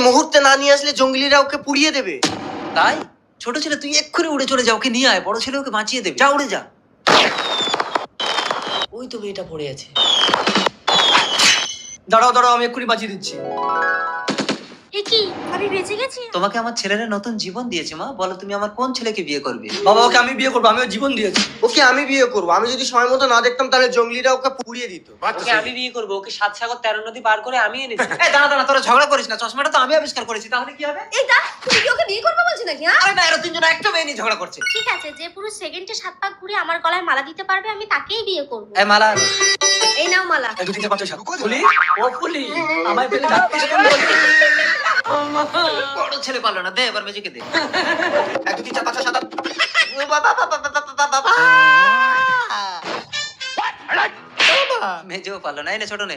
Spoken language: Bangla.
মুহূর্তে না নিয়ে আসলে জঙ্গলিরা ওকে পুড়িয়ে দেবে। তাই ছোট ছেলে তুই এক্ষুনি উড়ে চলে যা, ওকে নিয়ে আয়, বড় ছেলে ওকে বাঁচিয়ে দেবে। যা উড়ে যা। ওই তো মেয়েটা পড়ে আছে। দাঁড়াও দাঁড়াও, আমি এক্ষুনি বাঁচিয়ে দিচ্ছি। এ কি আমি বেঁচে গেছি? তোমাকে আমার ছেলেরা নতুন জীবন দিয়েছে মা, বলো তুমি আমার কোন ছেলেকে বিয়ে করবে? বাবা, ওকে আমি বিয়ে করবো, আমি ওর জীবন দিয়েছি। ওকে আমি বিয়ে করবো। আমি যদি সময় মতো না দেখতাম তাহলে জঙ্গলিরা ওকে পুড়িয়ে দিত। ওকে আমি বিয়ে করবো, ওকে 7 সাগর 13 নদী পার করে আমি এনেছি। এই দাঁড়া দাঁড়া, তোরা ঝগড়া করিস না, চশমাটা তো আমি আবিষ্কার করেছি, তাহলে কি হবে? এই দা তুমি কি ওকে বিয়ে করবে বলছো নাকি? হ্যাঁ আরে না, এরা তিনজন একটা মেয়ে নিয়ে ঝগড়া করছে। ঠিক আছে, যে পুরো সেকেন্ডে 7 পাক ঘুরে আমার গলায় মালা দিতে পারবে আমি তাকেই বিয়ে করব। এই মালা। এই নাও মালা। 1 2 3 4 5 6 7। ফুলি, ও ফুলি, আমায় পেলে ডাকতিস কেন? বড় ছেলে পারলো না, দে এবার মেজেকে দে। 1 2 3 4 5 6 7 ও বাবা বাবা বাবা বাবা। মেজেও পারলো না, এই নে ছোট নে।